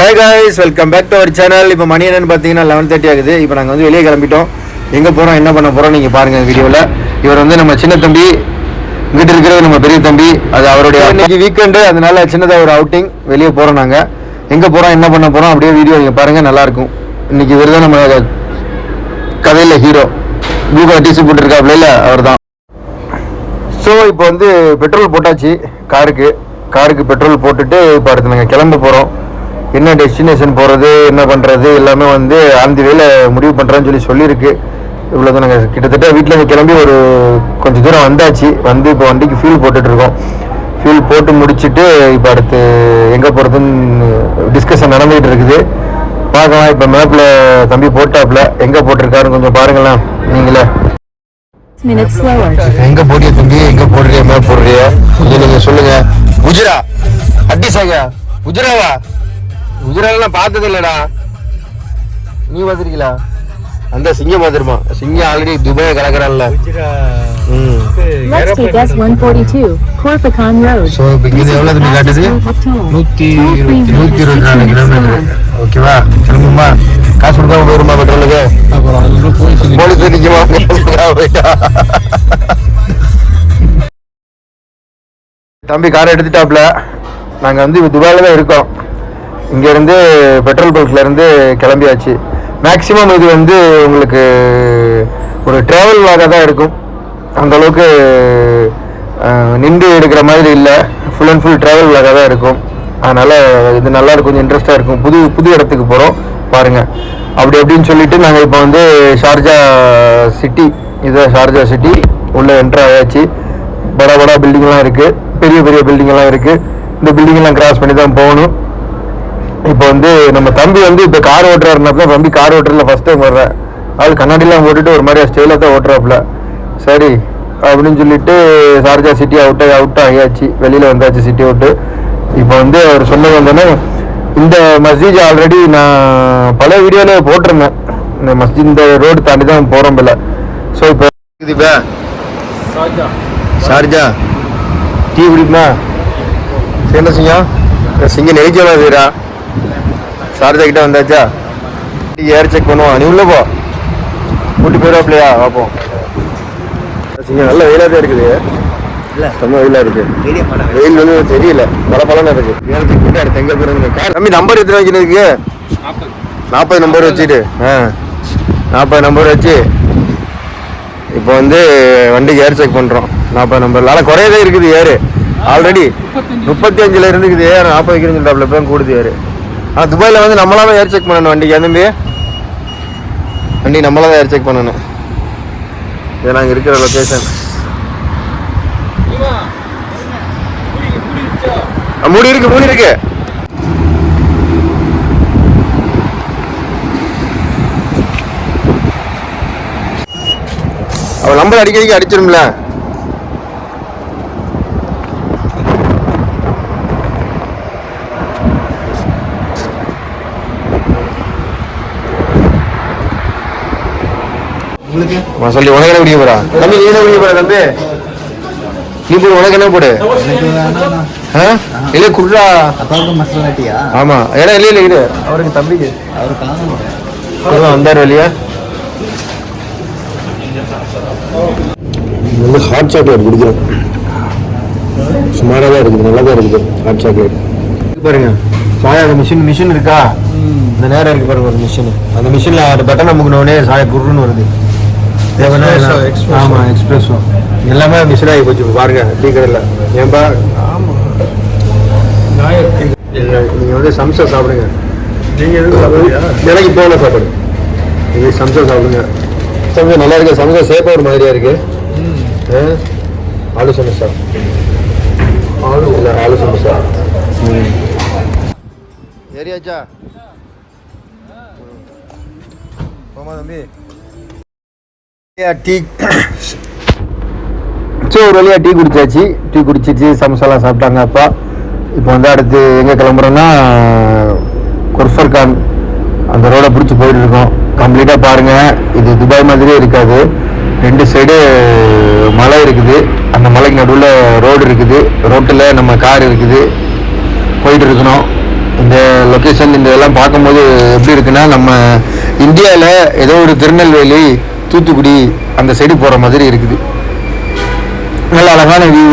Hi guys, welcome back to our channel. இப்போ மணி என்னன்னு பார்த்தீங்கன்னா 11:30 ஆகுது. இப்போ நாங்கள் வந்து வெளியே கிளம்பிட்டோம். எங்கே போகிறோம், என்ன பண்ண போகிறோம் நீங்கள் பாருங்கள் வீடியோவில். இவர் வந்து நம்ம சின்ன தம்பி, இங்கிட்ட இருக்கிறது நம்ம பெரிய தம்பி. அது அவருடைய இன்னைக்கு வீக்கெண்டு, அதனால சின்னதாக ஒரு அவுட்டிங் வெளியே போகிறோம். நாங்கள் எங்கே போகிறோம், என்ன பண்ண போகிறோம் அப்படியே வீடியோ நீங்கள் பாருங்கள், நல்லாயிருக்கும். இன்றைக்கி இவர் தான் நம்ம கதையில் ஹீரோ. ப்ளூ கலர் டிஷர்ட் போட்டுருக்காப்புல, இல்லை அவர் தான். ஸோ இப்போ வந்து பெட்ரோல் போட்டாச்சு காருக்கு பெட்ரோல் போட்டுட்டு இப்போ அடுத்து நாங்கள் கிளம்ப போகிறோம். என்ன டெஸ்டினேஷன் போகிறது, என்ன பண்ணுறது எல்லாமே வந்து அந்த வேலை முடிவு பண்ணுறேன்னு சொல்லியிருக்கு. இவ்வளோ தான் நாங்கள் கிட்டத்தட்ட வீட்டில் கிளம்பி ஒரு கொஞ்சம் தூரம் வந்தாச்சு. வந்து இப்போ வண்டிக்கு ஃபியூல் போட்டுட்ருக்கோம். ஃபியூல் போட்டு முடிச்சுட்டு இப்போ அடுத்து எங்கே போகிறதுன்னு டிஸ்கஷன் நடந்துகிட்டு இருக்குது. பார்க்கலாம். இப்போ மேப்பில் தம்பி போட்டாப்புல, எங்கே போட்டிருக்காருன்னு கொஞ்சம் பாருங்களேன் நீங்களே. எங்கே போடிய தம்பி, எங்கே போடுறிய, மேப் போடுறிய கொஞ்சம் நீங்கள் சொல்லுங்கள். குஜரா அட்டிசாகா, குஜராவா? குஜராத்லாம் பார்த்தது இல்லடா. நீ பார்த்துருக்கீங்களா? அந்த சிங்கம் பார்த்துருமா? சிங்கம் ஆல்ரெடி துபாய் கலக்கிறான்ல. ஓகேவா? கிளம்புமா? காசு கொடுக்காம போயிருமா பெட்ரோலுக்கு? போலீஸ் நிற்குமா? தம்பி காரை எடுத்துட்டாப்ல. நாங்கள் வந்து துபாயில தான் இருக்கோம். இங்கேருந்து பெட்ரோல் பல்க்லேருந்து கிளம்பியாச்சு. மேக்ஸிமம் இது வந்து உங்களுக்கு ஒரு ட்ராவல் வாக தான் இருக்கும். அந்தளவுக்கு நின்று எடுக்கிற மாதிரி இல்லை. ஃபுல் அண்ட் ஃபுல் ட்ராவல் வாக தான் இருக்கும். அதனால் இது நல்லாயிருக்கும், கொஞ்சம் இன்ட்ரெஸ்ட்டாக இருக்கும். புது இடத்துக்கு போகிறோம் பாருங்கள். அப்படின்னு சொல்லிவிட்டு நாங்கள் இப்போ வந்து ஷார்ஜா சிட்டி, இதுதான் ஷார்ஜா சிட்டி. உள்ளே என்ட்ரு ஆயாச்சு. படா பில்டிங்லாம் இருக்குது, பெரிய பில்டிங்கெல்லாம் இருக்குது. இந்த பில்டிங்கெல்லாம் கிராஸ் பண்ணி தான் போகணும். இப்போ வந்து நம்ம தம்பி வந்து இப்போ கார் ஓட்டுறாருனாப்பா. தம்பி கார் ஓட்டுறதுல ஃபஸ்ட் டைம் வர்றேன். அது கண்ணாடிலாம் போட்டுட்டு ஒரு மாதிரி ஸ்டைலாக தான் ஓட்டுறாப்புல. சரி அப்படின்னு சொல்லிட்டு ஷார்ஜா சிட்டி அவுட் ஆகியாச்சு. வெளியில் வந்தாச்சு சிட்டி அவுட்டு. இப்போ வந்து அவர் சொன்னது வந்தோன்னே, இந்த மஸ்ஜித் ஆல்ரெடி நான் பல வீடியோவில் போட்டிருந்தேன். இந்த மஸ்ஜித் இந்த ரோடு தாண்டி தான் போகிறோம் போல. ஸோ இப்போ இப்போ ஷார்ஜா டீ குடிப்பா. என்ன சிங்கம் நெரிச்சோம் அதுரா. ஷார்ஜா கிட்ட வந்தாச்சா? ஏர் செக் பண்ணுவோம். நீ உள்ள போ, கூட்டி போயிடுவாப்லையா? பார்ப்போம். சிங்கம் நல்ல வெயிலாக தான் இருக்குது. இல்லை செம்ம வெயிலாக இருக்குது. வெயில் வந்து தெரியல, பல இருக்குது. ஏர் செக் பண்ணி அடுத்து எங்கே போயிருங்க. தம்பி நம்பர் எத்தனை வைக்கிறதுக்கு? 40 நம்பர் வச்சுட்டு 40 நம்பர் வச்சு இப்போ வந்து வண்டிக்கு ஏர் செக் பண்ணுறோம். 40 நம்பர் ஆனால் குறையதே இருக்குது. ஏர் ஆல்ரெடி 35 இருந்துக்குது. 40 வைக்கிறேன்னு சொல்லிட்டாப்ல. இப்போ கூடுது ஏர். ஆனால் துபாயில் வந்து நம்மளாவே ஏர் செக் பண்ணணும் வண்டிக்கு. அந்த வண்டி நம்மளாவே ஏர் செக் பண்ணணும். இது நாங்கள் இருக்கிற லொக்கேஷன். மூடி இருக்கு. அவள் நம்பர் அடிக்கடிக்கு அடிச்சிடும்ல. சொல்லி உனக்கு என்ன பிடிக்க போறா தம்பி? நீ என்ன பிடிக்க போற தம்பி? நீ போடு, உனக்கு என்ன போடு? இல்ல குடுறா. ஆமா, ஏன்னா இல்ல இது அவருக்கு தம்பிக்கு வந்தார் வெளியே. வந்து ஹாட் சாக்லேட் குடிக்கிறோம். சுமாராக தான் இருக்குது, நல்லா தான் இருக்குது ஹாட் சாக்லேட். பாருங்க சாயா மிஷின் இருக்கா? இந்த நேரம் இருக்கு பாருங்க ஒரு மிஷின். அந்த மிஷினில் அந்த பட்டன் அமுக்கினோடனே சாயா குருன்னு வருது. ஆமாம், எக்ஸ்பிரஸோ எல்லாமே மிஷின் ஆகி போச்சு. பாருங்க டீ கடையில். ஏன்பா? ஆமாம், நீங்கள் வந்து சம்சா சாப்பிடுங்க. நீங்கள் எதுவும் சாப்பிடுங்க? எனக்கு போன சாப்பிடு. நீங்கள் சம்சா சாப்பிடுங்க. சம்சா நல்லா இருக்கு. சம்சா சேஃபாக ஒரு மாதிரியா இருக்கு. ஆலு சமோசா, ஆலு சமோசா ஏரியாச்சா? போமா தம்பி. டீ ஸோ ஒரு வழியாக டீ குடிச்சாச்சு. டீ குடிச்சிட்டு சமோசாலாம் சாப்பிட்டாங்க அப்பா. இப்போ வந்து அடுத்து எங்கே கிளம்புறோன்னா குர்ஃபர்கான் அந்த ரோடை பிடிச்சி போயிட்டு இருக்கோம். கம்ப்ளீட்டாக பாருங்கள், இது துபாய் மாதிரியே இருக்காது. 2 சைடு மலை இருக்குது. அந்த மலைக்கு நடுவில் ரோடு இருக்குது. ரோட்டில் நம்ம கார் இருக்குது, போயிட்டு இருக்கணும். இந்த லொக்கேஷன் இந்த இதெல்லாம் பார்க்கும்போது எப்படி இருக்குன்னா, நம்ம இந்தியாவில் ஏதோ ஒரு திருநெல்வேலி, தூத்துக்குடி அந்த சைடு போகிற மாதிரி இருக்குது. நல்ல அழகான வியூ,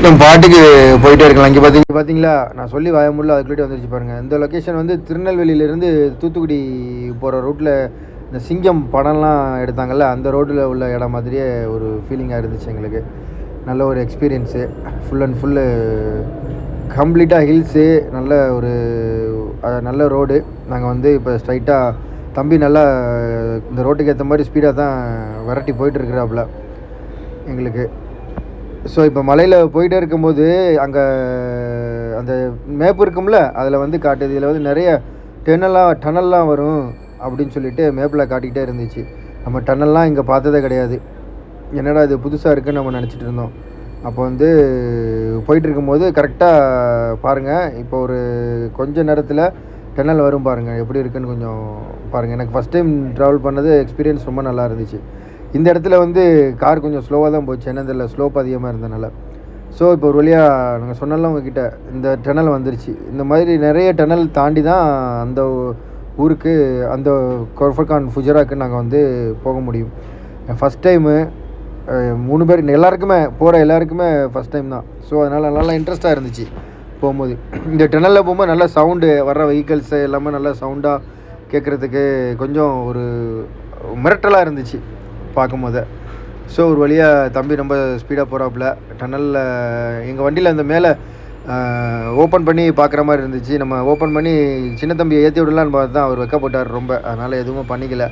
நம்ம பாட்டுக்கு போயிட்டே இருக்கலாம். இங்கே பார்த்தீங்களா, நான் சொல்லி வாயமுள்ள அதுக்குள்ளே வந்துருச்சு பாருங்கள். இந்த லொக்கேஷன் வந்து திருநெல்வேலியிலேருந்து தூத்துக்குடி போகிற ரூட்டில் இந்த சிங்கம் படம்லாம் எடுத்தாங்கல்ல, அந்த ரோட்டில் உள்ள இடம் மாதிரியே ஒரு ஃபீலிங்காக இருந்துச்சு எங்களுக்கு. நல்ல ஒரு எக்ஸ்பீரியன்ஸு, ஃபுல் அண்ட் ஃபுல்லு கம்ப்ளீட்டாக ஹில்ஸு, நல்ல ஒரு நல்ல ரோடு. நாங்கள் வந்து இப்போ ஸ்ட்ரைட்டாக தம்பி நல்லா இந்த ரோட்டுக்கு ஏற்ற மாதிரி ஸ்பீடாக தான் விரட்டி போயிட்டுருக்குறாப்புல எங்களுக்கு. ஸோ இப்போ மலையில் போயிட்டே இருக்கும்போது அங்கே அந்த மேப் இருக்கும்ல, அதில் வந்து காட்டுது. இதில் வந்து நிறைய டனல்லாம் வரும் அப்படின்னு சொல்லிட்டு மேப்பில் காட்டிக்கிட்டே இருந்துச்சு. நம்ம டனல்லாம் இங்கே பார்த்ததே கிடையாது. என்னடா இது புதுசாக இருக்குன்னு நம்ம நினச்சிட்டு இருந்தோம். அப்போ வந்து போயிட்டு இருக்கும்போது கரெக்டாக பாருங்கள், இப்போ ஒரு கொஞ்ச நேரத்தில் டனல் வரும் பாருங்கள், எப்படி இருக்குன்னு கொஞ்சம் பாருங்கள். எனக்கு ஃபஸ்ட் டைம் ட்ராவல் பண்ணது எக்ஸ்பீரியன்ஸ் ரொம்ப நல்லா இருந்துச்சு. இந்த இடத்துல வந்து கார் கொஞ்சம் ஸ்லோவாக தான் போச்சு, என்ன தெரியல, ஸ்லோப் அதிகமாக இருந்தனால. ஸோ இப்போ ஒரு வழியாக நாங்கள் சொன்னாலும் உங்ககிட்ட இந்த டனல் வந்துருச்சு. இந்த மாதிரி நிறைய டனல் தாண்டி தான் அந்த ஊருக்கு, அந்த கொர்ஃபகான் ஃபுஜராக்கு நாங்கள் வந்து போக முடியும். ஃபஸ்ட் டைமு 3 பேர் எல்லாருக்குமே, போகிற எல்லாருக்குமே ஃபஸ்ட் டைம் தான். ஸோ அதனால் நல்லா இன்ட்ரெஸ்ட்டாக இருந்துச்சு போகும்போது. இந்த டனலில் போகும்போது நல்லா சவுண்டு, வர்ற வெஹிக்கல்ஸு எல்லாமே நல்லா சவுண்டாக கேட்குறதுக்கு கொஞ்சம் ஒரு மிரட்டலாக இருந்துச்சு பார்க்கும்போது. ஸோ ஒரு வழியாக தம்பி ரொம்ப ஸ்பீடாக போகிறாப்புல டனலில். எங்கள் வண்டியில் அந்த மேலே ஓப்பன் பண்ணி பார்க்குற மாதிரி இருந்துச்சு. நம்ம ஓப்பன் பண்ணி சின்ன தம்பியை ஏற்றி விடலான்னு பார்த்து தான் அவர் வெக்கப்பட்டார் ரொம்ப, அதனால் எதுவும் பண்ணிக்கல.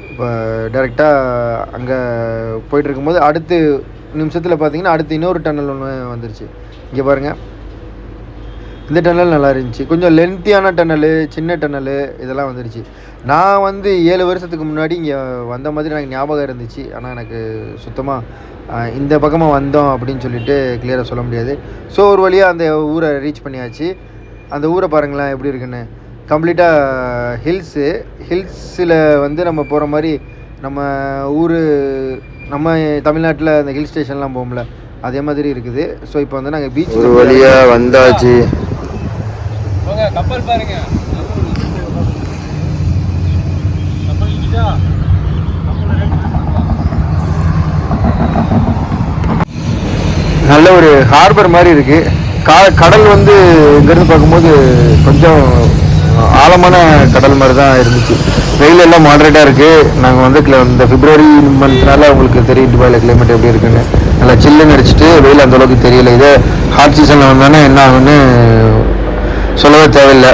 இப்போ டைரெக்டாக அங்கே போயிட்டுருக்கும்போது அடுத்து நிமிஷத்தில் பார்த்திங்கன்னா அடுத்து இன்னொரு டனல் ஒன்று வந்துருச்சு. இங்கே பாருங்கள், இந்த டனல் நல்லா இருந்துச்சு. கொஞ்சம் லென்த்தியான டனலு, சின்ன டனலு இதெல்லாம் வந்துருச்சு. நான் வந்து 7 வருஷத்துக்கு முன்னாடி இங்கே வந்த மாதிரி எனக்கு ஞாபகம் இருந்துச்சு. ஆனால் எனக்கு சுத்தமாக இந்த பக்கமாக வந்தோம் அப்படின்னு சொல்லிட்டு கிளியராக சொல்ல முடியாது. ஸோ ஒரு வழியாக அந்த ஊரை ரீச் பண்ணியாச்சு. அந்த ஊரை பாருங்களேன் எப்படி இருக்குன்னு. கம்ப்ளீட்டாக ஹில்ஸில் வந்து நம்ம போகிற மாதிரி நம்ம ஊர், நம்ம தமிழ்நாட்டில் அந்த ஹில் ஸ்டேஷன்லாம் போகும்ல, அதே மாதிரி இருக்குது. ஸோ இப்போ வந்து நாங்கள் பீச் ஒரு வழியாக வந்தாச்சு. கப்பல் பாருங்க, நல்ல ஒரு ஹார்பர் மாதிரி இருக்குது. கடல் வந்து இங்கேருந்து பார்க்கும்போது கொஞ்சம் ஆழமான கடல் மாதிரி தான் இருந்துச்சு. வெயில் எல்லாம் மாடரேட்டாக இருக்குது. நாங்கள் வந்து இந்த பிப்ரவரி மந்த்னால உங்களுக்கு தெரியும் துபாயில் கிளைமேட் எப்படி இருக்குன்னு. நல்லா சில்லுன்னு அடிச்சுட்டு வெயில் அந்தளவுக்கு தெரியல. இதே ஹாட் சீசனில் வந்தோன்னே என்ன ஆகுன்னு சொல்லவே தேவையில்லை.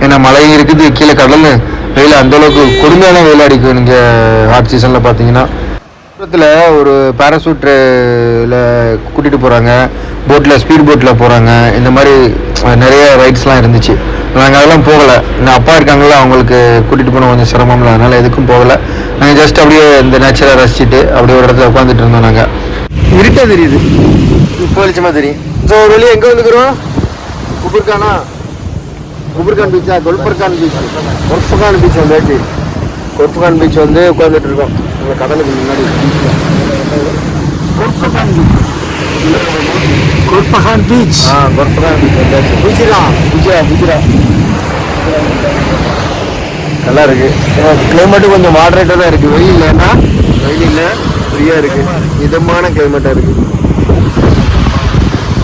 ஏன்னா மழை இருக்குது, கீழே கடல், வெயில் அந்தளவுக்கு கொடுமையான வெயில் அடிக்கும். நீங்கள் ஹாட் சீசனில் பார்த்தீங்கன்னா தூரத்தில் ஒரு பேராசூட்டில் கூட்டிகிட்டு போகிறாங்க, போட்டில் ஸ்பீட் போட்டில் போகிறாங்க. இந்த மாதிரி நிறைய ரைட்ஸ்லாம் இருந்துச்சு. நாங்கள் அதெல்லாம் போகலை. இன்னும் அப்பா இருக்காங்களா, அவங்களுக்கு கூட்டிகிட்டு போன கொஞ்சம் சிரமம்ல, அதனால் எதுக்கும் போகலை. நாங்கள் ஜஸ்ட் அப்படியே இந்த நேச்சரை ரசிச்சுட்டு அப்படியே ஒரு இடத்துல உட்காந்துட்டு இருந்தோம். நாங்கள் இருட்டாக தெரியுது, இப்போ வெளிச்சமாக தெரியும். ஸோ ஒரு வெளியே எங்கே வந்துக்கிறோம், குபுர்கான் பீச்சா, கொல்பர்கான் பீச், கொர்ஃபகான் பீச் வந்தாச்சு. கொர்ஃபகான் பீச் வந்து உட்காந்துட்டு இருக்கோம் அந்த கடலுக்கு முன்னாடி. கொர்ஃபகான் பீச் வந்தாச்சு. குஜரா நல்லா இருக்குது. கிளைமேட்டு கொஞ்சம் மாடரேட்டாக தான் இருக்குது. வெயில் இல்லைன்னா வெயில் இல்லை, ஃப்ரீயாக இருக்குது. இதமான கிளைமேட்டாக இருக்குது,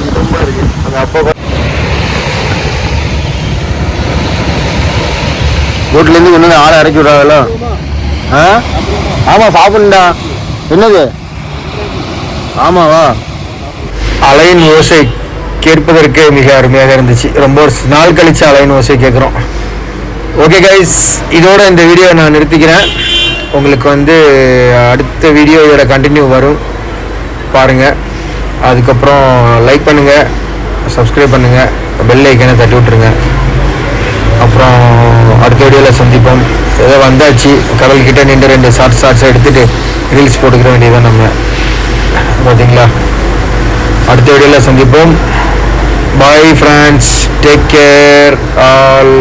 இதமாக இருக்குது. அந்த அப்போ போட்லேருந்து இன்னும் ஆளை இறக்கி விடாதല്ലോ. ஆமாம் சாப்பிடுண்டா. என்னது? ஆமாவா? அலையின் ஓசை கேட்பதற்கு மிக அருமையாக இருந்துச்சு. ரொம்ப நாள் கழிச்சு அலையின் ஓசை கேட்குறோம். ஓகே கைஸ், இதோட இந்த வீடியோ நான் நிறுத்திக்கிறேன். உங்களுக்கு வந்து அடுத்த வீடியோ இதோட கண்டினியூ வரும், பாருங்கள். அதுக்கப்புறம் லைக் பண்ணுங்கள், சப்ஸ்கிரைப் பண்ணுங்கள், பெல் ஐக்கனை தட்டி விட்ருங்க. அப்புறம் அடுத்த வீடியோவில் சந்திப்போம். ஏதோ வந்தாச்சு, கடல்கிட்ட நின்று 2 ஷார்ட்ஸை எடுத்துகிட்டு ரீல்ஸ் போட்டுக்கிற வேண்டியதான் நம்ம. பார்த்தீங்களா? அடுத்த வீடியோவில் சந்திப்போம். Bye friends, take care all.